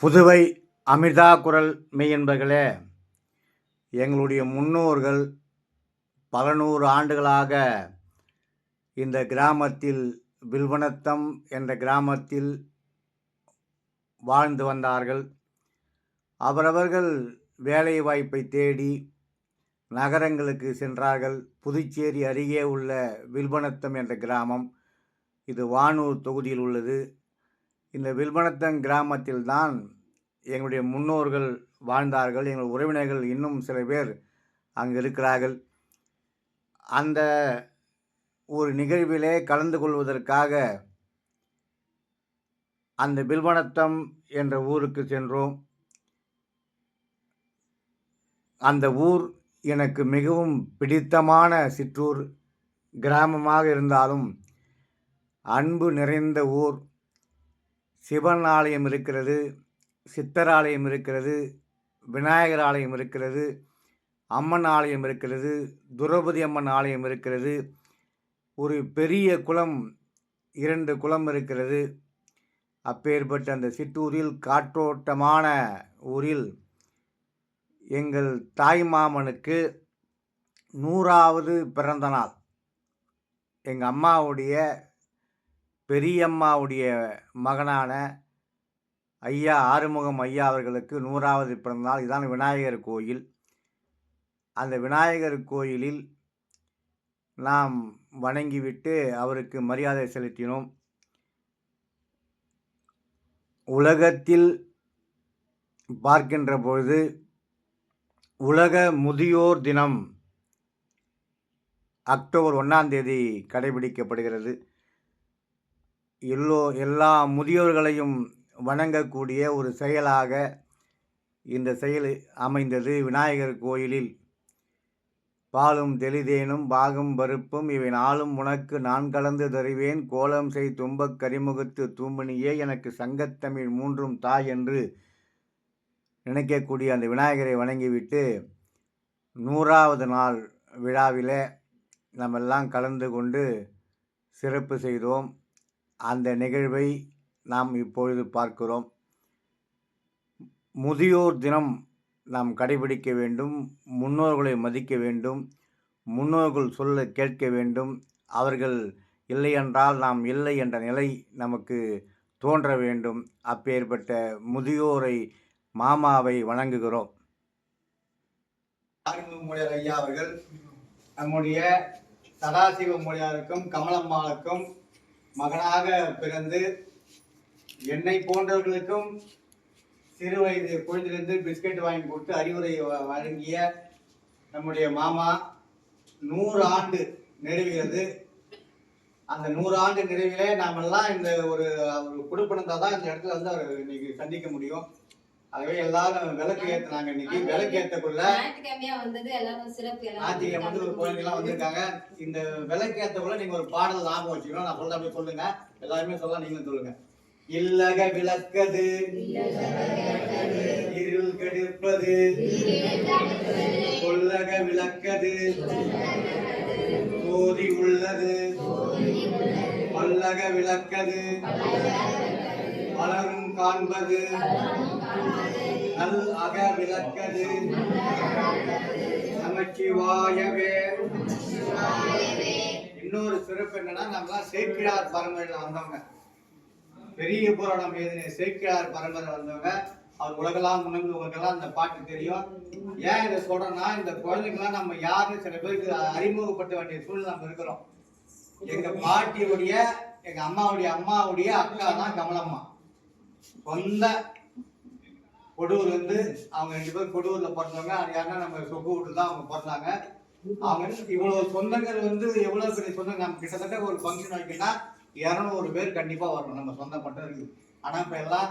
புதுவை அமிர்தா குரல் மெய்யன்பர்களே, எங்களுடைய முன்னோர்கள் பல நூறு ஆண்டுகளாக இந்த கிராமத்தில் வில்வனத்தம் என்ற கிராமத்தில் வாழ்ந்து வந்தார்கள். அவரவர்கள் வேலை வாய்ப்பை தேடி நகரங்களுக்கு சென்றார்கள். புதுச்சேரி அருகே உள்ள வில்வனத்தம் என்ற கிராமம் இது வானூர் தொகுதியில் உள்ளது. இந்த வில்வனத்தம் கிராமத்தில்தான் எங்களுடைய முன்னோர்கள் வாழ்ந்தார்கள். எங்கள் உறவினர்கள் இன்னும் சில பேர் அங்கு இருக்கிறார்கள். அந்த ஒரு நிகழ்விலே கலந்து கொள்வதற்காக அந்த வில்வனத்தம் என்ற ஊருக்கு சென்றோம். அந்த ஊர் எனக்கு மிகவும் பிடித்தமான சிற்றூர். கிராமமாக இருந்தாலும் அன்பு நிறைந்த ஊர். சிவன் ஆலயம் இருக்கிறது, சித்தர் ஆலயம் இருக்கிறது, விநாயகர் ஆலயம் இருக்கிறது, அம்மன் ஆலயம் இருக்கிறது, துரௌபதி அம்மன் ஆலயம் இருக்கிறது. ஒரு பெரிய குளம், 2 குளம் இருக்கிறது. அப்பேற்பட்ட அந்த சிற்றூரில், காற்றோட்டமான ஊரில் எங்கள் தாய்மாமனுக்கு 100வது பிறந்த நாள். எங்கள் அம்மாவுடைய பெரியம்மாவுடைய மகனான ஐயா ஆறுமுகம் ஐயா அவர்களுக்கு 100வது பிறந்தநாள். இதுதான் விநாயகர் கோயில். அந்த விநாயகர் கோயிலில் நாம் வணங்கிவிட்டு அவருக்கு மரியாதை செலுத்தினோம். உலகத்தில் பார்க்கின்ற பொழுது உலக முதியோர் தினம் அக்டோபர் 1ஆம் தேதி கடைபிடிக்கப்படுகிறது. எல்லா முதியோர்களையும் வணங்கக்கூடிய ஒரு செயலாக இந்த செயல் அமைந்தது. விநாயகர் கோயிலில் பாலும் தெளிதேனும் பாகும் பருப்பும் இவை நாளும் உனக்கு நான் கலந்து தருவேன், கோலம் செய் தும்பக் கரிமுகத்து தூமணியே எனக்கு சங்கத்தமிழ் 3ம் தாய் என்று நினைக்கக்கூடிய அந்த விநாயகரை வணங்கிவிட்டு 100வது நாள் விழாவில் நம்மெல்லாம் கலந்து கொண்டு சிறப்பு செய்தோம். அந்த நிகழ்வை நாம் இப்பொழுது பார்க்கிறோம். முதியோர் தினம் நாம் கடைபிடிக்க வேண்டும். முன்னோர்களை மதிக்க வேண்டும். முன்னோர்கள் சொல்ல கேட்க வேண்டும். அவர்கள் இல்லை என்றால் நாம் இல்லை என்ற நிலை நமக்கு தோன்ற வேண்டும். அப்பேற்பட்ட முதியோரை மாமாவை வணங்குகிறோம். ஆறுமுகமுடியார் ஐயா அவர்கள் நம்முடைய சதாசிவ மொழியாருக்கும் கமலம்மாளுக்கும் மகனாக பிறந்து என்னை போன்றவர்களுக்கும் சிறு வயது குழந்தையிலிருந்து பிஸ்கட் வாங்கி கொடுத்து அறிவுரை வழங்கிய நம்முடைய மாமா 100 ஆண்டு நிறைவுகிறது. அந்த 100 ஆண்டு நிறைவிலே நாமெல்லாம் இந்த ஒரு கொடுப்பனத்தை தான் இந்த இடத்துல வந்து அவர் இன்னைக்கு சந்திக்க முடியும். ஆகவே எல்லாரும் விளக்கு ஏற்றினாங்க. இன்னைக்கு விளக்கு ஏற்றக்குள்ள ஞாயிற்றுக்கிழமை வந்து ஒரு குழந்தைலாம் வந்திருக்காங்க. இந்த விளக்கு ஏற்றக்குள்ள நீங்க ஒரு பாடல் ஞாபகம் வச்சுக்கணும். நான் சொல்ல அப்படியே சொல்லுங்க, எல்லாருமே சொல்லலாம், நீங்களும் சொல்லுங்க. இல்லக விளக்கது இருள் கெடுப்பது, கொல்லக விளக்கது சோதி உள்ளது, பல்லக விளக்கது பலரும் காண்பது, நல் அக விளக்கது நமச்சிவாயவே. இன்னொரு சிறப்பு என்னன்னா, நம்மளாம் சேக்கிழார் பரம்பரையில வந்தவங்க. பெரிய புராணம் எழுதின சேக்கிழார் பரம்பரை வந்தவங்க. அவர் உலகெல்லாம் முன்னவங்களுக்கெல்லாம் அந்த பாட்டு தெரியும். ஏன் இதை சொல்றேன்னா, இந்த குழந்தைங்களாம் நம்ம யாருன்னு சில பேருக்கு அறிமுகப்படுத்த வேண்டிய சூழ்நிலை நம்ம இருக்கிறோம். எங்க பாட்டியுடைய எங்க அம்மாவுடைய அக்கா தான் கமலம்மா. சொந்த கொடூர் வந்து அவங்க 2 பேரும் கொடூர்ல பிறந்தவங்க. அது யாருன்னா நம்ம சொப்பு வீட்டுல தான் அவங்க பிறந்தாங்க. அவங்க இவ்வளவு சொந்தங்கள் வந்து எவ்வளவு பெரிய சொந்தம். நம்ம கிட்டத்தட்ட ஒரு ஃபங்க்ஷன் வைக்கணும்னா 200 பேர் கண்டிப்பா வரணும். நம்ம சொந்தம் மட்டும் இருக்கு. ஆனா இப்ப எல்லாம்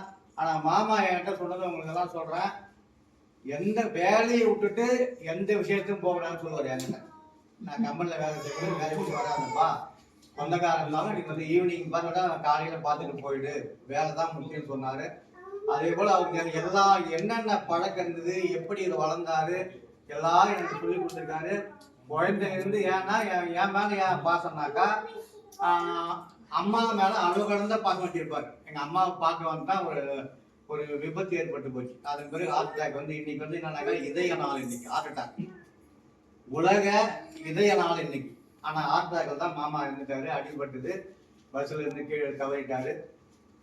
மாமா என்கிட்ட சொன்னது உங்களுக்கு எல்லாம் சொல்றேன். எந்த வேலையை விட்டுட்டு எந்த விஷயத்துக்கும் போகணும்னு சொல்லுவாரு என்கிட்ட. நான் கம்பெனில வேலை செய்யணும், வேலை விட்டு வராதுப்பா, சொந்தக்காரன் இருந்தாலும் நீங்க வந்து ஈவினிங் பார்த்தா காலையில பார்த்துட்டு போயிடு, வேலை தான் முக்கியம் சொன்னாரு. அதே போல அவங்க எல்லாம் என்னென்ன பழக்கம் இருந்தது, எப்படி இதை வளர்ந்தாரு, எல்லாரும் எனக்கு சொல்லி கொடுத்துருக்காரு. குழந்தை இருந்து ஏன்னா என் மேல ஏன் பாசம்னாக்கா, அம்மா மேல அளவு கடந்த பாசம் வச்சிருப்பாரு. எங்க அம்மாவை பார்க்க வந்துட்டா ஒரு விபத்து ஏற்பட்டு போச்சு. அதன் பிறகு ஹார்ட் அட்டாக் வந்து இன்னைக்கு வந்து என்னன்னாக்கா இதய நாள், இன்னைக்கு ஹார்ட் அட்டாக் உலக இதய நாள் இன்னைக்கு. ஆனா ஹார்ட் அட்டாக்ல தான் மாமா இருந்துட்டாரு, அடிபட்டது, பஸ்ல இருந்து கீழே தவறிட்டாரு.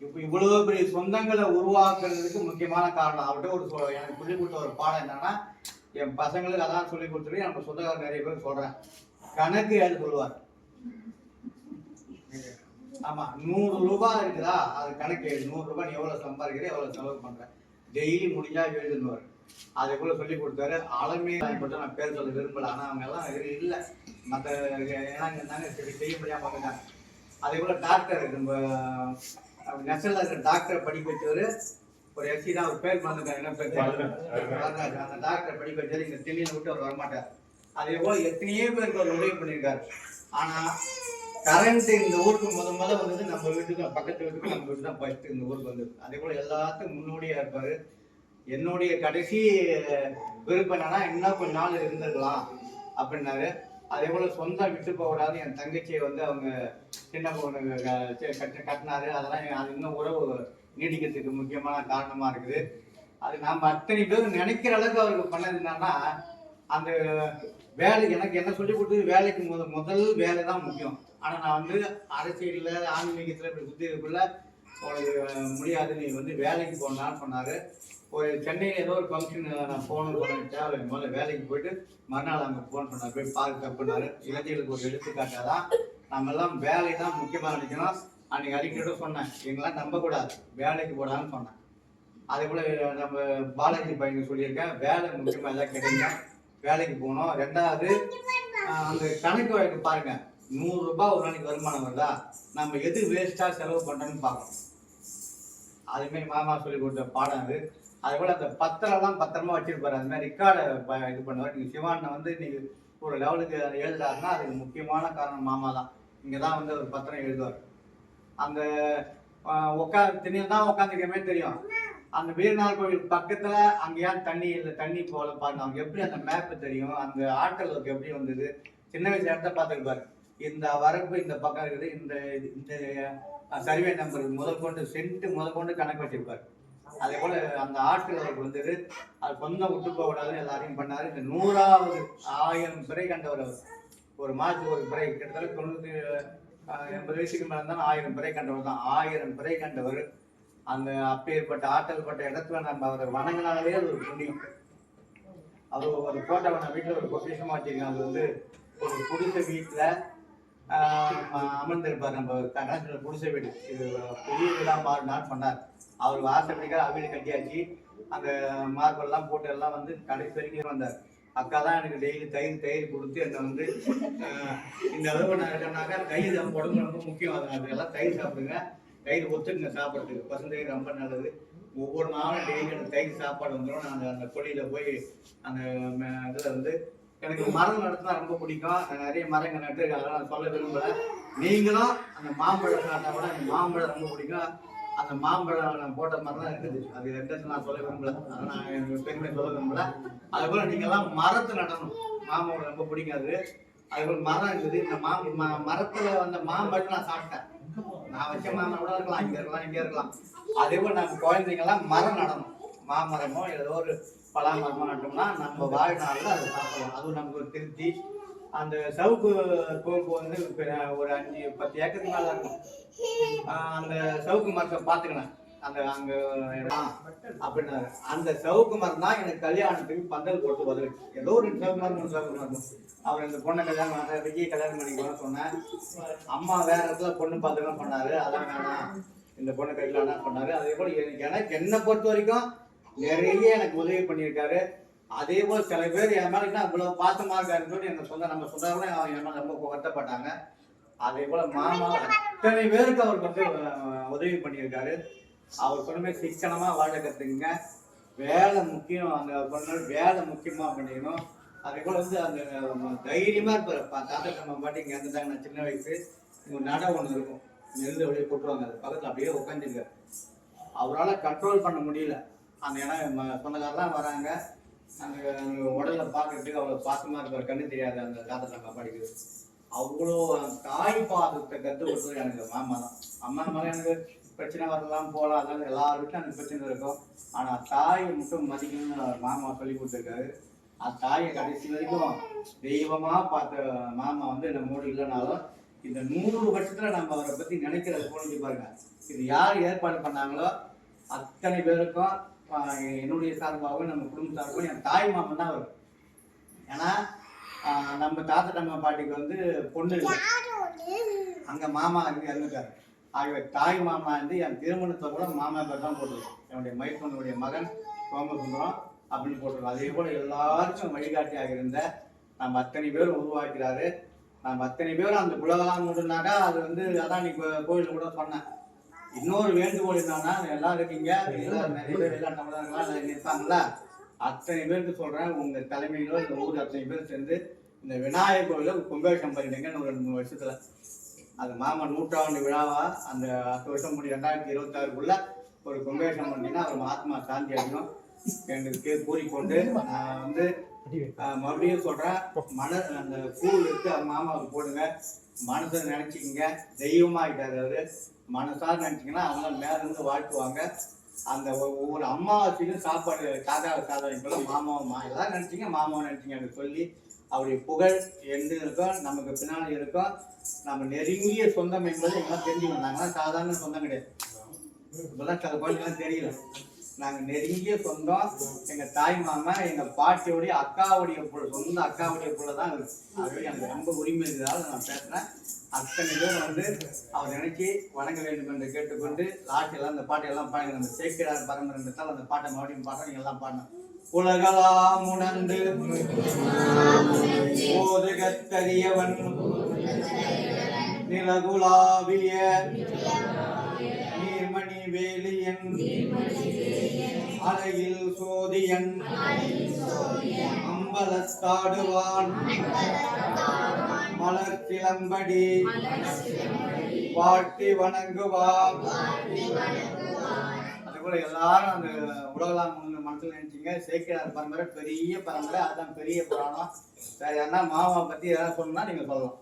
இப்போ இவ்வளவு பெரிய சொந்தங்களை உருவாக்குறதுக்கு முக்கியமான காரணம் அவர்கிட்ட ஒரு எனக்கு சொல்லிக் கொடுத்த ஒரு பாடம் என்னன்னா, என் பசங்களுக்கு அதான் சொல்லி கொடுத்துட்டு நம்ம சொந்தக்காரர் நிறைய பேர் சொல்றேன், கணக்கு எழுத சொல்லுவார். ஆமா, 100 ரூபாய் இருக்குதா, அது கணக்கு எழுது. 100 ரூபாய் எவ்வளவு சம்பாதிக்கிறேன், எவ்வளவு செலவு பண்றேன், டெய்லி முடிஞ்சா எழுதுன்னு அதை கூட சொல்லி கொடுத்தாரு. ஆளுமே மட்டும் நான் பேர் சொல்ல விரும்பல, ஆனா அவங்க எல்லாம் இல்ல மற்ற ஏன்னா செய்ய முடியாம வந்துட்டாங்க. அதே போல டாக்டர், நம்ம நெசல்ல இருக்கிற டாக்டரை படிக்க வச்சவரு ஒரு எஸ்சி தான், ஒரு பேர் வந்துட்டார், என்ன பேர், அந்த டாக்டரை படிக்க வச்சாரு. இங்க திடீர்னு விட்டு அவர் வரமாட்டார். அதே போல எத்தனையோ பேருக்கு அவர் உதவி பண்ணியிருக்காரு. ஆனா கரண்ட் இந்த ஊருக்கு முதல்ல வந்தது நம்ம வீட்டுக்கு, பக்கத்து வீட்டுக்கு நம்ம வீட்டு தான் ஃபர்ஸ்ட் இந்த ஊருக்கு வந்தது. அதே போல எல்லாத்துக்கும் முன்னோடியா இருப்பாரு. என்னுடைய கடைசி விருப்பம் என்னன்னா, இன்னும் கொஞ்ச நாள் இருந்திருக்கலாம் அப்படின்னாரு. அதே போல சொந்தம் விட்டு போகக்கூடாது. என் தங்கச்சியை வந்து அவங்க சின்ன பொண்ணு கட்டினாரு. அதெல்லாம் அது இன்னும் உறவு நீடிக்கிறதுக்கு முக்கியமான காரணமா இருக்குது. அது நாம் அத்தனை பேர் நினைக்கிற அளவுக்கு அவருக்கு பண்ணது என்னன்னா, அந்த வேலை எனக்கு என்ன சொல்லி கொடுத்தது, வேலைக்கு முதல் வேலை தான் முக்கியம். ஆனா நான் வந்து அரசியல்ல ஆன்மீகத்துல இப்படி சுத்தி இருக்குள்ள உனக்கு முடியாது, நீ வந்து வேலைக்கு போனான்னு சொன்னாரு. ஒரு சென்னையில் ஏதோ ஒரு ஃபங்க்ஷன் நான் போகணும்னு சொல்லிட்டேன். அவர் முதல்ல வேலைக்கு போயிட்டு மறுநாள் அங்கே ஃபோன் பண்ணார், போய் பார்க்க தப்புனாரு. இளைஞர்களுக்கு ஒரு எடுத்துக்காட்டாதான் நம்ம எல்லாம் வேலை தான் முக்கியமாக நினைக்கணும். அன்னைக்கு அடிக்கடி சொன்னேன், எங்கெல்லாம் நம்பக்கூடாது, வேலைக்கு போடான்னு சொன்னேன். அதே போல நம்ம பாலாஜி பையனுக்கு சொல்லியிருக்கேன், வேலை முக்கியமாக எல்லாம் கிடைங்க, வேலைக்கு போகணும். ரெண்டாவது அந்த கணக்கு வழக்கு பாருங்க, 100 ரூபாய் ஒரு நாளைக்கு வருமானம் வருதா, நம்ம எது வேஸ்டா செலவு பண்றோம்னு பார்க்கணும். அதுமாரி மாமா சொல்லி கொடுத்த பாடம் அது. அதே போல அந்த பத்திரம்லாம் பத்திரமா வச்சிருப்பாரு, அது மாதிரி ரெக்கார்டை இது பண்ணுவார். நீங்க சிவானை வந்து நீங்க ஒரு லெவலுக்கு எழுதுறாருன்னா அதுக்கு முக்கியமான காரணம் மாமா தான். இங்கதான் வந்து ஒரு பத்திரம் எழுதுவார். அந்த திணியில் தான் உட்காந்துக்கமே தெரியும். அந்த வீரநாள் கோவில் பக்கத்துல அங்கேயா தண்ணி இல்லை, தண்ணி போல பாருங்க, அவங்க எப்படி அந்த மேப்பு தெரியும், அந்த ஆற்றல் எப்படி வந்தது. சின்ன வயசு இடத்த பார்த்துருப்பாரு. இந்த வரப்பு இந்த பக்கம் இருக்குது, இந்த இந்த சர்வே நம்பர் முதல் கொண்டு சென்ட் முதல் கொண்டு கணக்கு வச்சிருப்பாரு. அதே போல அந்த ஆட்கள் அவருக்கு வந்தது. அது சொந்தம் விட்டு போகக்கூடாதுன்னு எல்லாரையும் பண்ணாரு. இந்த 100வது 1000 பிறை கண்டவர் அவர். ஒரு மாதத்துக்கு ஒரு பிறை, கிட்டத்தட்ட 80 வயசுக்கு மேல இருந்தாலும் 1000 பிறை கண்டவர் தான். 1000 பிறை கண்டவர். அந்த அப்பேற்பட்ட ஆற்றல் பட்ட இடத்துல நம்ம அவரை வணங்கினாலே அது ஒரு புண்ணியம். அவர் ஒரு போட்டோவை நான் வீட்டில் ஒரு பொக்கிஷமா வச்சிருக்கேன். அது வந்து ஒரு குடிசை வீட்டுல அமர்ந்திருப்பார். நம்ம கணக்கில் குடிசை வீடு, இது புதிய வீடாக மாறினார் பண்ணார். அவர் ஆசைப்படிக்காக அவிழ் கட்டியாச்சு. அந்த மார்பெல்லாம் போட்டு எல்லாம் வந்து கடைசி வரைக்கும் வந்தார். அக்கா தான் எனக்கு டெய்லி தயிர் கொடுத்து என்னை வந்து இந்த அளவு நான் இருக்கேன்னாக்கா, தயிர் உடம்பு ரொம்ப முக்கியம். அதெல்லாம் தயிர் சாப்பிடுங்க, தயிர் ஒத்துக்குங்க சாப்பிட்றதுக்கு, பசுந்தயிர் ரொம்ப நல்லது. ஒவ்வொரு நாளும் டெய்லி எனக்கு தயிர் சாப்பாடு வந்துடும். நான் அந்த கொடியில போய் அந்த இதில் வந்து எனக்கு மரம் நடத்தினா ரொம்ப பிடிக்கும். நான் நிறைய மரங்கள் நட்டு, அதெல்லாம் நான் சொல்ல விரும்பல. நீங்களும் அந்த மாம்பழம் சாப்பிட்டா கூட எனக்கு மாம்பழம் ரொம்ப பிடிக்கும். அந்த மாம்பழம் நான் போட்ட மாதிரி தான் இருக்குது. அது எந்த நான் சொல்ல விரும்பல, அதை நான் எனக்கு பெருமை சொல்ல விரும்பல. அது போல நீங்கெல்லாம் மரத்தை நடணும். மாம்பழம் ரொம்ப பிடிக்காது. அது போல மரம் இருக்குது. இந்த மரத்துல வந்த மாம்பழம் நான் சாப்பிட்டேன். நான் வச்ச மாமரம் கூட இருக்கலாம், இங்க இருக்கலாம், இங்க இருக்கலாம். அதே போல நம்ம குழந்தைங்கெல்லாம் மரம் நடணும். மாமரமோ ஏதோ ஒரு பலாமரமோ நட்டோம்னா நம்ம வாழ்நாளில் அதை சாப்பிடலாம். அதுவும் நமக்கு ஒரு திருப்தி. அந்த சவுக்கு தோப்பு வந்து ஒரு 5-10 ஏக்கருக்கு மேல இருக்கும். அந்த சவுக்கு மரத்தை பார்த்துக்கினேன். அந்த அங்க அப்படின்னாரு. அந்த சவுக்கு மரம் தான் எனக்கு கல்யாணத்துக்கு பந்தல் போட்டு உதவிச்சு. ஏதோ ஒரு சவுக்கு மரம், 3 சவுக்கு மரம். அவர் இந்த பொண்ணை கல்யாணம் விஜய் கல்யாணம் பண்ணிக்கணும்னு சொன்னேன். அம்மா வேற இடத்துல பொண்ணு பார்த்துக்கலாம் பண்ணாரு. அதான் வேணாம், இந்த பொண்ணை கல்யாணம் பண்ணாரு. அதே போல எனக்கு என்னை பொறுத்த வரைக்கும் நிறைய எனக்கு உதவி பண்ணியிருக்காரு. அதே போல சில பேர் என் மேலே அவ்வளவு பாசமா இருக்காருன்னு சொல்லி நம்ம சொந்தவங்க என் மேலே ரொம்ப வருத்தப்பட்டாங்க. அதே போல மாமா அத்தனை பேருக்கு அவருக்கு வந்து உதவி பண்ணியிருக்காரு. அவர் சொன்ன சிக்கனமா வாழ கத்துக்குங்க, வேலை முக்கியம். அந்த பொண்ணு வேலை முக்கியமா பண்ணிக்கணும். அதே போல வந்து அந்த தைரியமா இருப்பாரு. தாத்தா நம்ம பாட்டி இங்க இருந்துட்டாங்க. நான் சின்ன வயசு இங்க நட ஒண்ணு இருக்கும், நெருந்த வழியை போட்டுருவாங்க, அது பக்கத்துல அப்படியே உட்காந்துருக்காரு. அவரால் கண்ட்ரோல் பண்ண முடியல. அந்த ஏன்னா சொந்தக்காரெல்லாம் வராங்க, அந்த உடலை பார்க்கறதுக்கு அவ்வளோ பாசமாக இருப்பார். கண்ணு தெரியாது அந்த தாத்தா நம்ம படிக்கிறது. அவ்வளோ தாய் பாதத்தை கற்றுக் கொடுத்தது எனக்கு மாமா தான். அம்மா மேலே எனக்கு பிரச்சனை வரலாம் போகலாம், அதனால எல்லார் வீட்டிலும் அந்த பிரச்சனை இருக்கும். ஆனால் தாயை மட்டும் மதிக்கணும்னு அவர் மாமா சொல்லி கொடுத்துருக்காரு. அந்த தாயை கடைசி வரைக்கும் தெய்வமாக பார்த்த மாமா வந்து நம்மோடு இல்லைனாலும் இந்த 100 வருஷத்தில் நம்ம அவரை பற்றி நினைக்கிற தோணுச்சு பாருங்க. இது யார் ஏற்பாடு பண்ணாங்களோ அத்தனை பேருக்கும் என்னுடைய சார்பாகவும் நம்ம குடும்ப சார்பாகவும் என் தாய் மாமன் தான் அவர். ஏன்னா நம்ம தாத்தா நம்ம பாட்டிக்கு வந்து பொண்ணு அங்கே மாமா அங்கே இறந்துட்டாரு. ஆகவே தாய் மாமா வந்து என் திருமணத்தை கூட மாமா பேர் தான் போட்டுருக்கோம். என்னுடைய மைப்பனுடைய மகன் சோமசுந்தரம் அப்படின்னு போட்டிருக்கோம். அதே போல் எல்லாருக்கும் வழிகாட்டியாக இருந்த நம்ம அத்தனை பேரும் உருவாக்கிறாரு. நம்ம அத்தனை பேரும் அந்த உலகலாம் முடினாக்கா அது வந்து அதான் நீ கோயிலில் கூட சொன்னேன். இன்னொரு வேண்டுகோள் என்னன்னா, எல்லாரும் இருக்கீங்க, நிறைய பேர் எல்லா தமிழர்கள்லாம் நிற்பாங்களா, அத்தனை பேருக்கு சொல்றேன், உங்க தலைமையிலோ இந்த ஊர் அத்தனை பேர் சேர்ந்து இந்த விநாயகர் கோயில கும்பாபிஷேகம் பண்ணிடுங்க. ஒரு 2-3 வருஷத்துல அது மாமா 100ஆண்டு விழாவா அந்த 10 வருஷம் முடி 2026க்குள்ள ஒரு கும்பாபிஷேகம் பண்ணிங்கன்னா அவர் ஆத்மா சாந்தி அடையும் எனக்கு கூறிக்கொண்டு நான் வந்து மறுபடியும் சொல்றேன், அந்த பூ எடுத்து மாமாவுக்கு போடுங்க. மனசை நினைச்சிக்கிங்க, தெய்வமாகிட்டாரு அவரு. மனசார் நினைச்சிங்கன்னா அவங்க மேல இருந்து வாழ்த்துவாங்க. அந்த ஒவ்வொரு அம்மாவாசையும் சாப்பாடு சாதம் இப்பெல்லாம் மாமாவை எல்லாரும் நினைச்சிங்க, மாமாவை நினைச்சிங்க அப்படின்னு சொல்லி அவருடைய புகழ் எந்த இருக்கும், நமக்கு பின்னாடி இருக்கும். நம்ம நெருங்கிய சொந்தம் என்பது எங்கெல்லாம் தெரிஞ்சுக்கணும். நாங்களாம் சாதாரண சொந்தம் கிடையாது. இப்பெல்லாம் சில குழந்தைங்களாம் தெரியல. நாங்கள் நெருங்கிய சொந்தம். எங்கள் தாய் மாமா எங்கள் பாட்டியோடைய அக்காவுடைய புள்ள, சொந்த அக்காவுடைய புள்ள தான் இருக்கு. ஆகவே எனக்கு ரொம்ப உரிமை இருக்கிறதால நான் பேசுகிறேன். அத்தனை பேர் வந்து அவர் நினைச்சி வணங்க வேண்டும் என்று கேட்டுக்கொண்டு லாட்டியெல்லாம் அந்த பாட்டையெல்லாம் பாருங்க. அந்த சேக்கிரார் பரம்பரைத்தால் அந்த பாட்டை மறுபடியும் பாட்டை நீங்கள் எல்லாம் பாடணும். உலகலாம் உணர்ந்து ஓதுகத்தறியவன் நிலகுலாவிய நீர்மணி வேலியன் அலையில் சோதியன் அம்பலத்தாடுவான் மலர் கிளம்படி வாழ்த்தி வணங்குவான். அதுபோல எல்லாரும் அந்த உலகலாம் மனசுல நினைச்சிங்க. சேக்கிரார் பரம்பரை பெரிய பரம்பரை, அதுதான் பெரிய புராணம். வேற யாருன்னா மாமா பத்தி ஏதாவது சொல்லணும்னா நீங்க சொல்லலாம்.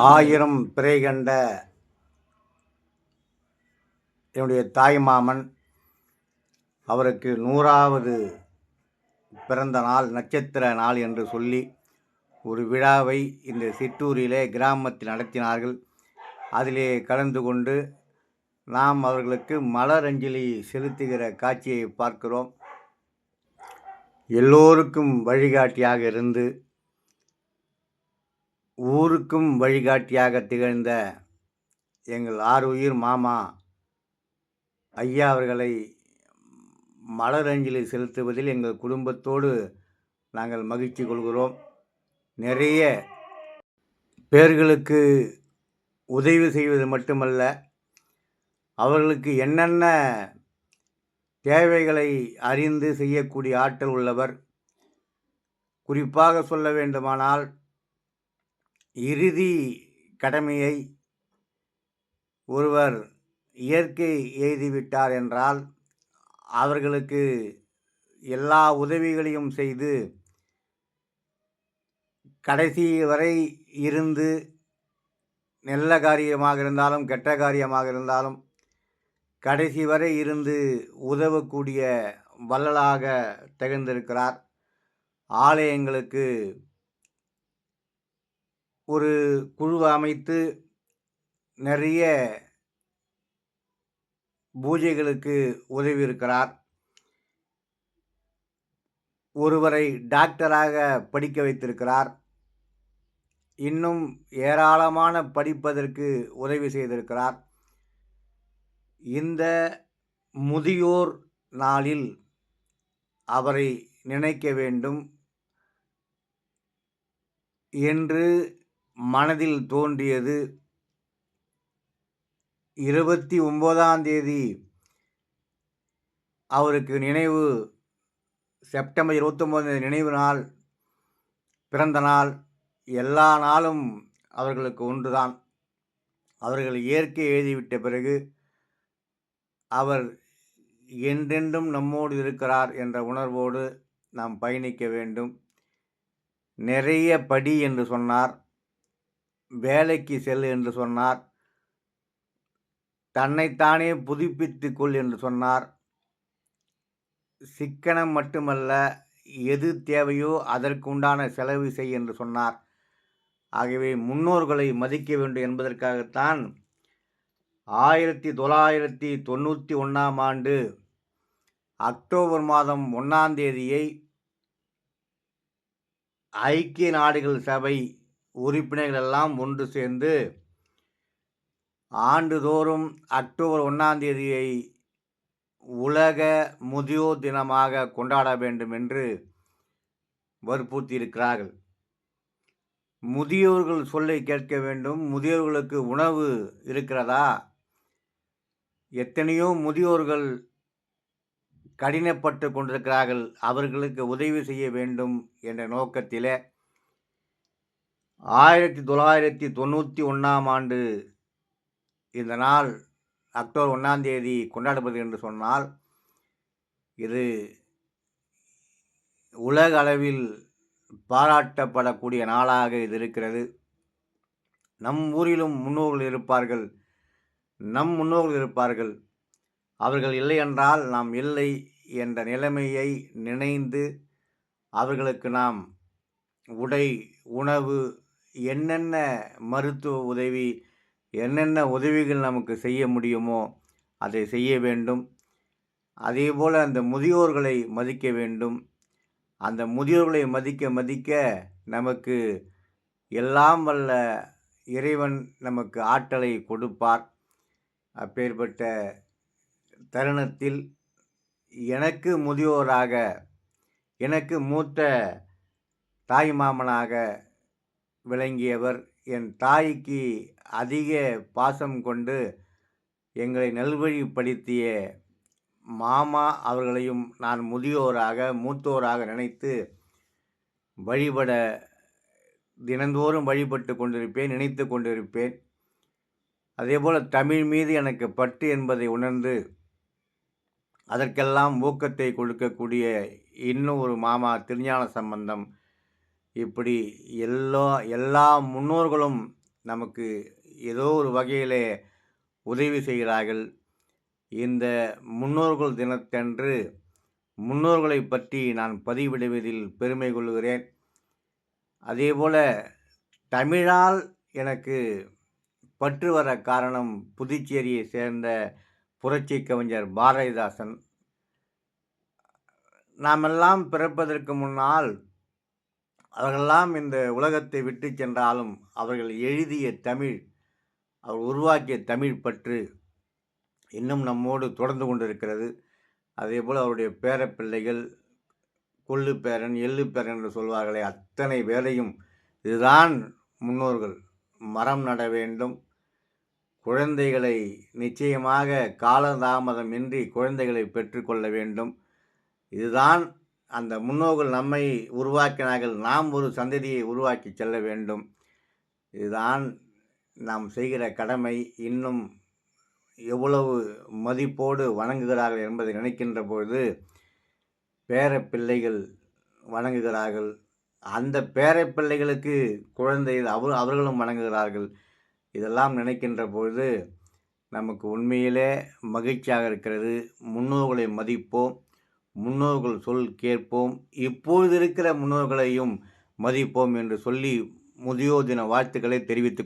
ஆயிரம் பிறை கண்ட என்னுடைய தாய் மாமன் அவருக்கு 100வது பிறந்த நாள், நட்சத்திர நாள் என்று சொல்லி ஒரு விழாவை இந்த சிற்றூரிலே கிராமத்தில் நடத்தினார்கள். அதிலே கலந்து கொண்டு நாம் அவர்களுக்கு மலரஞ்சலி செலுத்துகிற காட்சியை பார்க்கிறோம். எல்லோருக்கும் வழிகாட்டியாக இருந்து ஊருக்கும் வழிகாட்டியாக திகழ்ந்த எங்கள் ஆருயிர் மாமா ஐயா அவர்களை மலரஞ்சலி செலுத்துவதில் எங்கள் குடும்பத்தோடு நாங்கள் மகிழ்ச்சி கொள்கிறோம். நிறைய பேர்களுக்கு உதவி செய்வது மட்டுமல்ல, அவர்களுக்கு என்னென்ன தேவைகளை அறிந்து செய்யக்கூடிய ஆற்றல் உள்ளவர். குறிப்பாக சொல்ல வேண்டுமானால், இறுதி கடமையை ஒருவர் இயற்கை எய்துவிட்டார் என்றால் அவர்களுக்கு எல்லா உதவிகளையும் செய்து கடைசி வரை இருந்து நல்ல காரியமாக இருந்தாலும் கெட்ட காரியமாக இருந்தாலும் கடைசி வரை இருந்து உதவக்கூடிய வள்ளலாக திகழ்ந்திருக்கிறார். ஆலயங்களுக்கு ஒரு குழு அமைத்து நிறைய பூஜைகளுக்கு உதவி இருக்கிறார். ஒருவரை டாக்டராக படிக்க வைத்திருக்கிறார். இன்னும் ஏராளமான படிப்பதற்கு உதவி செய்திருக்கிறார். இந்த முதியோர் நாளில் அவரை நினைக்க வேண்டும். என்று மனதில் தோன்றியது. 29ஆம் தேதி அவருக்கு நினைவு, செப்டம்பர் 29 நினைவு நாள், பிறந்த நாள். எல்லா நாளும் அவர்களுக்கு ஒன்றுதான். அவர்கள் இயற்கை எழுதிவிட்ட பிறகு அவர் என்றென்றும் நம்மோடு இருக்கிறார் என்ற உணர்வோடு நாம் பயணிக்க வேண்டும். நிறைய படி என்று சொன்னார், வேலைக்கு செல் என்று சொன்னார், தன்னைத்தானே புதுப்பித்துக் கொள் என்று சொன்னார். சிக்கனம் மட்டுமல்ல, எது தேவையோ அதற்கு உண்டான செலவு செய் என்று சொன்னார். ஆகவே முன்னோர்களை மதிக்க வேண்டும் என்பதற்காகத்தான் 1991ஆம் ஆண்டு அக்டோபர் மாதம் 1ஆம் தேதியை ஐக்கிய நாடுகள் சபை உறுப்பினர்கள் எல்லாம் ஒன்று சேர்ந்து ஆண்டுதோறும் அக்டோபர் 1ஆம் தேதியை உலக முதியோர் தினமாக கொண்டாட வேண்டும் என்று வற்புறுத்தியிருக்கிறார்கள். முதியோர்கள் சொல்லை கேட்க வேண்டும். முதியோர்களுக்கு உணவு இருக்கிறதா? எத்தனையோ முதியோர்கள் கடினப்பட்டு கொண்டிருக்கிறார்கள். அவர்களுக்கு உதவி செய்ய வேண்டும் என்ற நோக்கத்திலே 1991ஆம் ஆண்டு இந்த நாள் அக்டோபர் 1ஆம் தேதி கொண்டாடப்படுகிறது என்று சொன்னால், இது உலக அளவில் பாராட்டப்படக்கூடிய நாளாக இது இருக்கிறது. நம் ஊரிலும் முன்னோர்கள் இருப்பார்கள், நம் முன்னோர்கள் இருப்பார்கள். அவர்கள் இல்லை என்றால் நாம் இல்லை என்ற நிலைமையை நினைந்து அவர்களுக்கு நாம் உடை, உணவு, என்னென்ன மருத்துவ உதவி, என்னென்ன உதவிகள் நமக்கு செய்ய முடியுமோ அதை செய்ய வேண்டும். அதேபோல் அந்த முதியோர்களை மதிக்க வேண்டும். அந்த முதியோர்களை மதிக்க மதிக்க நமக்கு எல்லாம் வல்ல இறைவன் நமக்கு ஆற்றலை கொடுப்பார். அப்பேற்பட்ட தருணத்தில் எனக்கு முதியோராக, எனக்கு மூத்த தாய் மாமனாக விளங்கியவர், என் தாய்க்கு அதிக பாசம் கொண்டு எங்களை நல்வழிப்படுத்திய மாமா அவர்களையும் நான் முதியோராக, மூத்தோராக நினைத்து வழிபட தினந்தோறும் வழிபட்டு கொண்டிருப்பேன், நினைத்து கொண்டிருப்பேன். அதேபோல் தமிழ் மீது எனக்கு பற்று என்பதை உணர்ந்து அதற்கெல்லாம் ஊக்கத்தை கொடுக்கக்கூடிய இன்னும் ஒரு மாமா திருஞான சம்பந்தம். இப்படி எல்லா முன்னோர்களும் நமக்கு ஏதோ ஒரு வகையிலே உதவி செய்கிறார்கள். இந்த முன்னோர்கள் தினத்தன்று முன்னோர்களை பற்றி நான் பதிவிடுவதில் பெருமை கொள்கிறேன். அதேபோல் தமிழால் எனக்கு பற்று வர காரணம் புதுச்சேரியை சேர்ந்த புரட்சி கவிஞர் பாரதிதாசன். நாமெல்லாம் பிறப்பதற்கு முன்னால் அவர்களெல்லாம் இந்த உலகத்தை விட்டு சென்றாலும் அவர்கள் எழுதிய தமிழ், அவர் உருவாக்கிய தமிழ் பற்று இன்னும் நம்மோடு தொடர்ந்து கொண்டிருக்கிறது. அதேபோல் அவருடைய பேரப்பிள்ளைகள், கொள்ளு பேரன், எள்ளு பேரன் என்று சொல்வார்களே, அத்தனை பேரையும், இதுதான் முன்னோர்கள். மரம் நட வேண்டும், குழந்தைகளை நிச்சயமாக காலதாமதமின்றி குழந்தைகளை பெற்றுக்கொள்ள வேண்டும். இதுதான் அந்த முன்னோர்கள் நம்மை உருவாக்கினார்கள், நாம் ஒரு சந்ததியை உருவாக்கி செல்ல வேண்டும். இதுதான் நாம் செய்கிற கடமை. இன்னும் எவ்வளவு மதிப்போடு வணங்குகிறார்கள் என்பதை நினைக்கின்ற பொழுது பேரப்பிள்ளைகள் வணங்குகிறார்கள். அந்த பேரப்பிள்ளைகளுக்கு குழந்தைகள் அவர்களும் வணங்குகிறார்கள். இதெல்லாம் நினைக்கின்ற பொழுது நமக்கு உண்மையிலே மகிழ்ச்சியாக இருக்கிறது. முன்னோர்களை மதிப்போம், முன்னோர்கள் சொல் கேட்போம், இப்பொழுது இருக்கிற முன்னோர்களையும் மதிப்போம் என்று சொல்லி முதியோர் தின வாழ்த்துக்களை தெரிவித்துக்